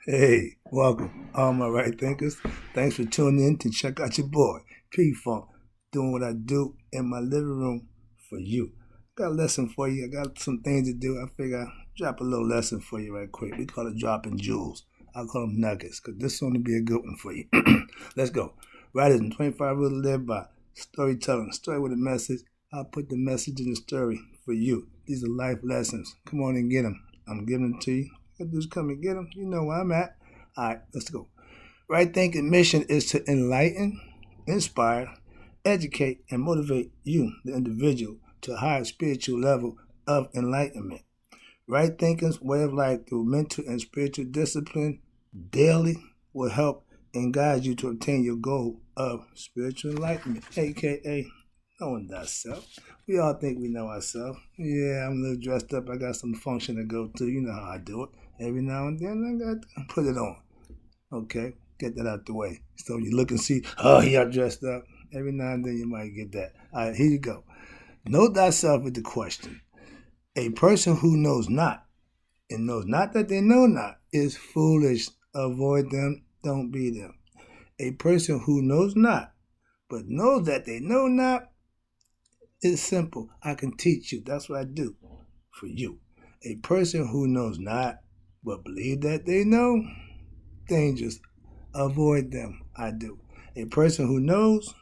Hey, welcome, all my right thinkers. Thanks for tuning in to check out your boy, P-Funk, doing what I do in my living room for you. Got a lesson for you. I got some things to do. I figure I'll drop a little lesson for you right quick. We call it dropping jewels. I'll call them nuggets, because this one will be a good one for you. Let's go. Writers in 25 rules to live by. Storytelling, story with a message. I'll put the message in the story for you. These are life lessons. Come on and get them. I'm giving them to you. Just come and get them. You know where I'm at. All right, let's go. Right thinking mission is to enlighten, inspire, educate, and motivate you, the individual, to a higher spiritual level of enlightenment. Right thinking's way of life through mental and spiritual discipline daily will help and guide you to obtain your goal of spiritual enlightenment, aka knowing thyself. We all think we know ourselves. Yeah, I'm a little dressed up. I got some function to go to. You know how I do it. Every now and then I got to put it on. Okay, get that out the way. So you look and see, oh, he got dressed up. Every now and then you might get that. All right, here you go. Know thyself is the question. A person who knows not and knows not that they know not is foolish. Avoid them, don't be them. A person who knows not but knows that they know not is simple. I can teach you. That's what I do for you. A person who knows not but believe that they know, dangerous. Avoid them. I do. A person who knows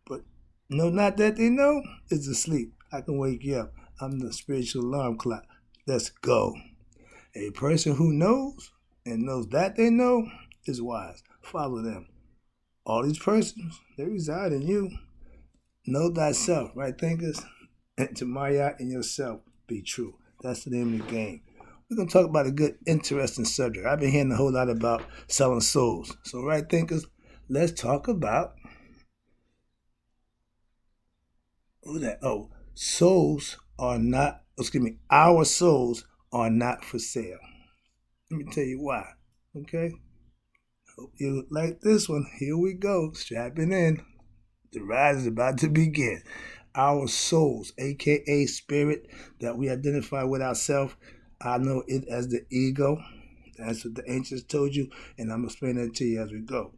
but know not that they know is asleep. I can wake you up. I'm the spiritual alarm clock. Let's go. A person who knows and knows that they know is wise. Follow them. All these persons, they reside in you. Know thyself, right thinkers? And to Maya and yourself, be true. That's the name of the game. We're going to talk about a good, interesting subject. I've been hearing a whole lot about selling souls. So, right thinkers, let's talk about souls are not, our souls are not for sale. Let me tell you why. Okay? Hope you like this one. Here we go. Strapping in. The ride is about to begin. Our souls, aka spirit, that we identify with ourselves. I know it as the ego. That's what the ancients told you, and I'm explaining it to you as we go.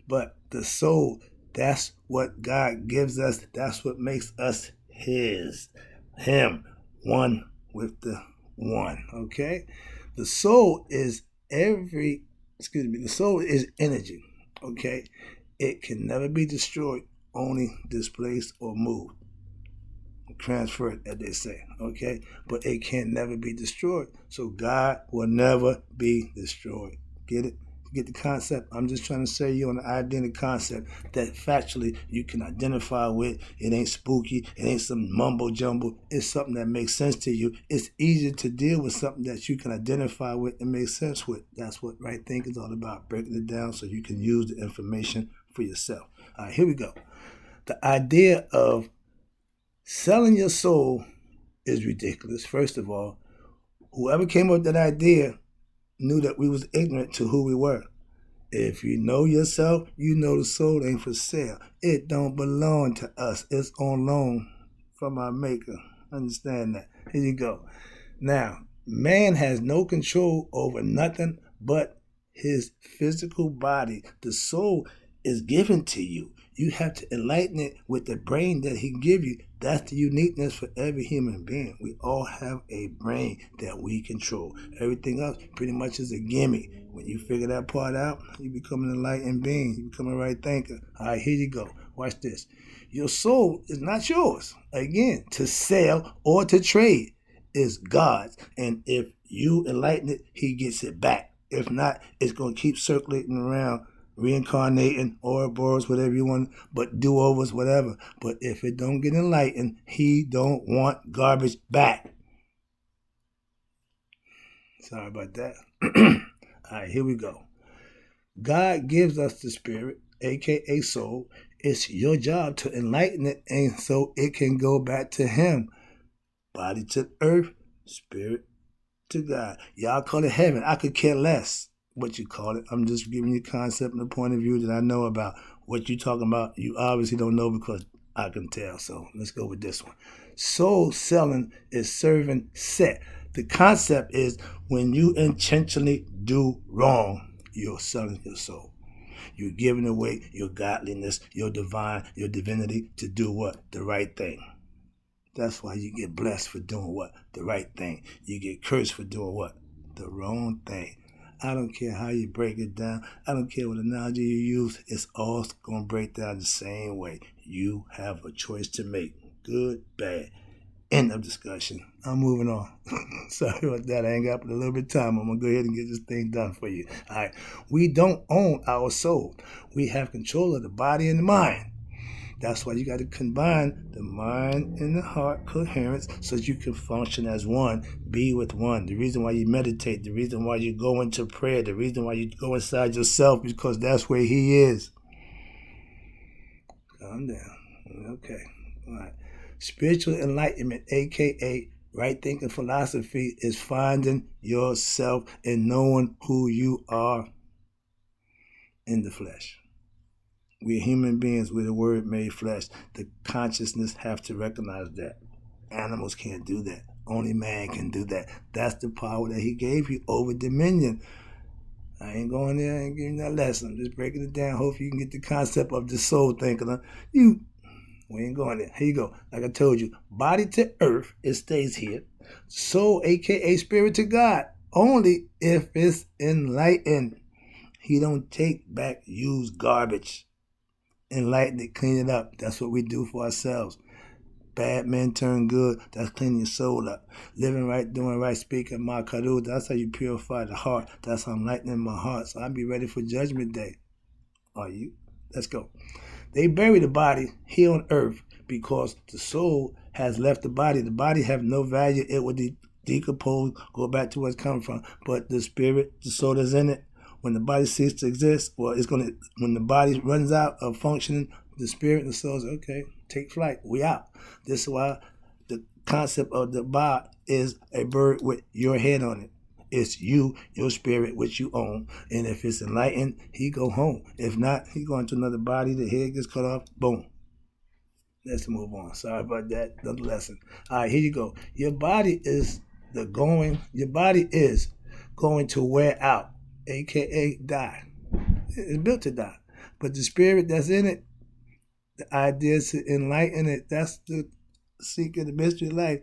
But the soul, that's what God gives us. That's what makes us Him, one with the one. Okay? The soul is the soul is energy. Okay? It can never be destroyed, only displaced or moved. Transferred, as they say, okay? But it can never be destroyed. So God will never be destroyed. Get it? Get the concept? I'm just trying to say you on the idea and the concept that factually you can identify with. It ain't spooky. It ain't some mumbo jumbo. It's something that makes sense to you. It's easier to deal with something that you can identify with and make sense with. That's what right thinking is all about, breaking it down so you can use the information for yourself. All right, here we go. The idea of selling your soul is ridiculous. First of all, whoever came up with that idea knew that we was ignorant to who we were. If you know yourself, you know the soul ain't for sale. It don't belong to us. It's on loan from our maker. Understand that. Here you go. Now, man has no control over nothing but his physical body. The soul is given to you. You have to enlighten it with the brain that he give you. That's the uniqueness for every human being. We all have a brain that we control. Everything else pretty much is a gimme. When you figure that part out, you become an enlightened being. You become a right thinker. All right, here you go. Watch this. Your soul is not yours. Again, to sell or to trade is God's. And if you enlighten it, he gets it back. If not, it's going to keep circulating around, reincarnating, Ouroboros, whatever you want, but do-overs, whatever. But if it don't get enlightened, he don't want garbage back. Sorry about that. All right, here we go. God gives us the spirit, aka soul. It's your job to enlighten it, and so it can go back to him. Body to earth, spirit to God. Y'all call it heaven. I could care less what you call it. I'm just giving you a concept and a point of view that I know about. What you talking about, you obviously don't know because I can tell. So let's go with this one. Soul selling is serving set. The concept is when you intentionally do wrong, you're selling your soul. You're giving away your godliness, your divine, your divinity to do what? The right thing. That's why you get blessed for doing what? The right thing. You get cursed for doing what? The wrong thing. I don't care how you break it down. I don't care what analogy you use. It's all going to break down the same way. You have a choice to make. Good, bad. End of discussion. I'm moving on. Sorry about that. I ain't got but a little bit of time. I'm going to go ahead and get this thing done for you. All right. We don't own our soul. We have control of the body and the mind. That's why you got to combine the mind and the heart coherence so that you can function as one, be with one. The reason why you meditate, the reason why you go into prayer, the reason why you go inside yourself is because that's where he is. Calm down. Okay. All right. Spiritual enlightenment, a.k.a. right thinking philosophy, is finding yourself and knowing who you are in the flesh. We're human beings. We're the word made flesh. The consciousness have to recognize that. Animals can't do that. Only man can do that. That's the power that he gave you over dominion. I ain't going there. I ain't giving you that lesson. I'm just breaking it down. Hopefully you can get the concept of the soul thinking. We ain't going there. Here you go. Like I told you, body to earth, it stays here. Soul, a.k.a. spirit to God, only if it's enlightened. He don't take back used garbage. Enlighten it, clean it up. That's what we do for ourselves. Bad men turn good. That's cleaning your soul up. Living right, doing right, speaking my karu. That's how you purify the heart. That's how I'm lightening my heart. So I'll be ready for Judgment Day. Are you? Let's go. They bury the body here on earth because the soul has left the body. The body have no value. It will decompose, go back to where it's coming from. But the spirit, the soul that's in it, when the body ceases to exist, when the body runs out of functioning, the spirit and the soul say, okay, take flight, we out. This is why the concept of the ba is a bird with your head on it. It's you, your spirit, which you own. And if it's enlightened, he go home. If not, he go into another body, the head gets cut off, boom. Let's move on. Sorry about that. Another lesson. All right, here you go. Your body is going to wear out, a.k.a. die. It's built to die. But the spirit that's in it, the idea is to enlighten it. That's the secret, the mystery of life.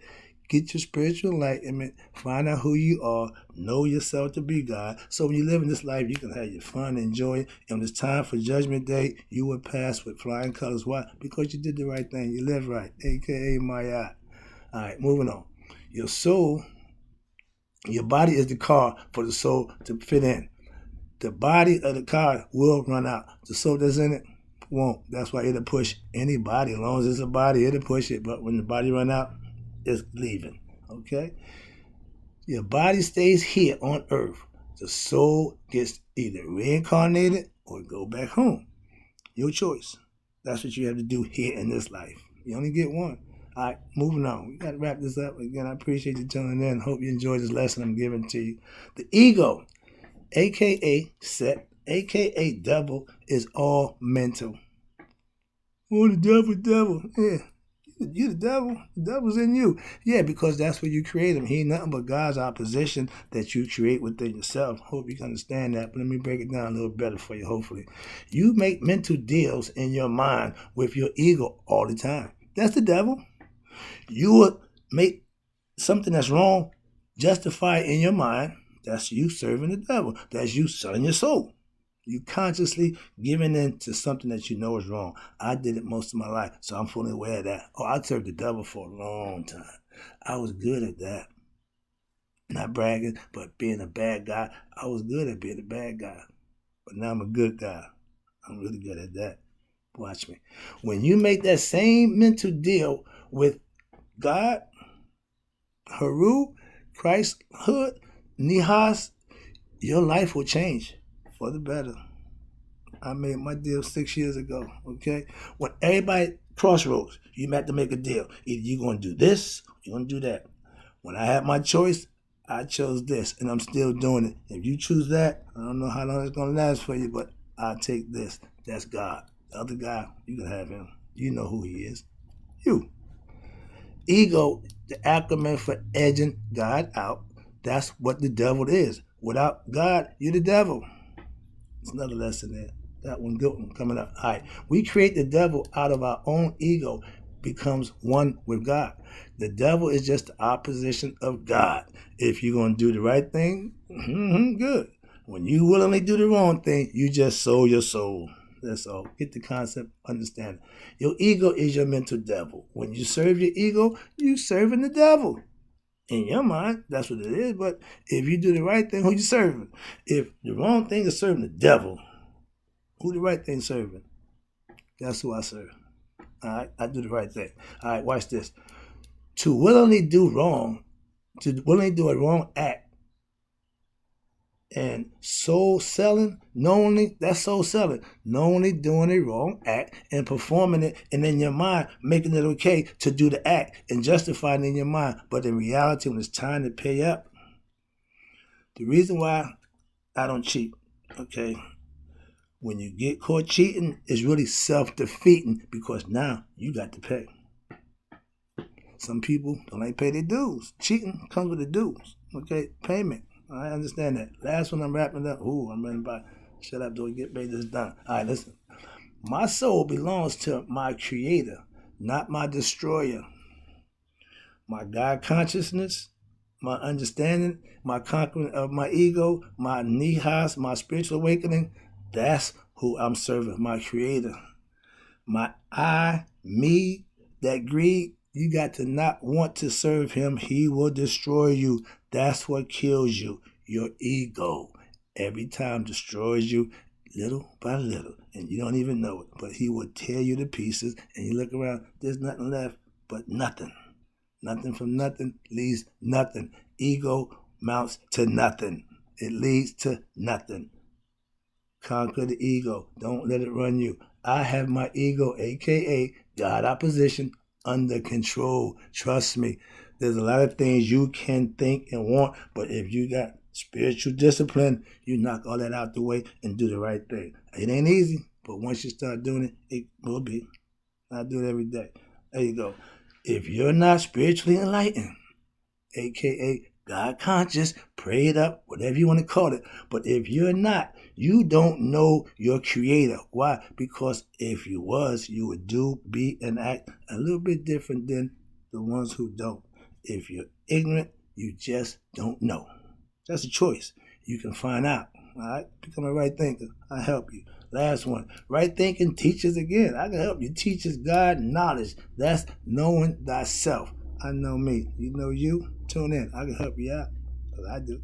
Get your spiritual enlightenment. Find out who you are. Know yourself to be God. So when you live in this life, you can have your fun, enjoy it. And when it's time for Judgment Day, you will pass with flying colors. Why? Because you did the right thing. You lived right, a.k.a. Maya. All right, moving on. Your soul, your body is the car for the soul to fit in. The body of the car will run out. The soul that's in it won't. That's why it'll push any body. As long as it's a body, it'll push it. But when the body run out, it's leaving. Okay? Your body stays here on earth. The soul gets either reincarnated or go back home. Your choice. That's what you have to do here in this life. You only get one. All right, moving on. We got to wrap this up. Again, I appreciate you tuning in. Hope you enjoyed this lesson I'm giving to you. The ego, a.k.a. set, a.k.a. devil, is all mental. Oh, the devil. Yeah. You the devil. The devil's in you. Yeah, because that's where you create him. He ain't nothing but God's opposition that you create within yourself. Hope you can understand that. But let me break it down a little better for you, hopefully. You make mental deals in your mind with your ego all the time. That's the devil. You would make something that's wrong justify in your mind. That's you serving the devil. That's you selling your soul. You consciously giving in to something that you know is wrong. I did it most of my life, so I'm fully aware of that. Oh, I served the devil for a long time. I was good at that. Not bragging, but being a bad guy. I was good at being a bad guy. But now I'm a good guy. I'm really good at that. Watch me. When you make that same mental deal with God, Haru, Christhood, Nihas, your life will change for the better. I made my deal 6 years ago, okay? When everybody, crossroads, you have to make a deal. Either you're going to do this, or you're going to do that. When I had my choice, I chose this, and I'm still doing it. If you choose that, I don't know how long it's going to last for you, but I'll take this. That's God. The other guy, you can have him. You know who he is. You. Ego, the acronym for edging God out. That's what the devil is. Without God, you're the devil. It's another lesson there. That one, good one, coming up. All right. We create the devil out of our own ego, becomes one with God. The devil is just the opposition of God. If you're going to do the right thing, good. When you willingly do the wrong thing, you just sold your soul. That's all. Get the concept, understand it. Your ego is your mental devil. When you serve your ego, you serving the devil. In your mind, that's what it is. But if you do the right thing, who you serving? If the wrong thing is serving the devil, who the right thing serving? That's who I serve. All right, I do the right thing. All right, watch this. To willingly do wrong, to willingly do a wrong act, and soul selling, knowingly, that's soul selling. Knowingly doing a wrong act and performing it, and in your mind, making it okay to do the act and justifying it in your mind. But in reality, when it's time to pay up, the reason why I don't cheat, okay? When you get caught cheating, it's really self-defeating because now you got to pay. Some people don't like pay their dues. Cheating comes with the dues, okay? Payment. I understand that. Last one I'm wrapping up. I'm running by. Shut up, do get made this done. All right, listen. My soul belongs to my creator, not my destroyer. My God consciousness, my understanding, my conquering of my ego, my nihas, my spiritual awakening, that's who I'm serving, my creator. My I, me, that greed, you got to not want to serve him. He will destroy you. That's what kills you. Your ego. Every time destroys you little by little. And you don't even know it. But he will tear you to pieces. And you look around, there's nothing left but nothing. Nothing from nothing leaves nothing. Ego mounts to nothing. It leads to nothing. Conquer the ego. Don't let it run you. I have my ego, a.k.a. God opposition, under control. Trust me. There's a lot of things you can think and want, but if you got spiritual discipline, you knock all that out the way and do the right thing. It ain't easy, but once you start doing it, it will be. I do it every day. There you go. If you're not spiritually enlightened, a.k.a. God conscious, prayed up, whatever you want to call it. But if you're not, you don't know your creator. Why? Because if you was, you would do, be, and act a little bit different than the ones who don't. If you're ignorant, you just don't know. That's a choice. You can find out. All right? Become a right thinker. I help you. Last one. Right thinking teaches again. I can help you. Teaches God knowledge. That's knowing thyself. I know me. You know you. Tune in. I can help you out. Because I do.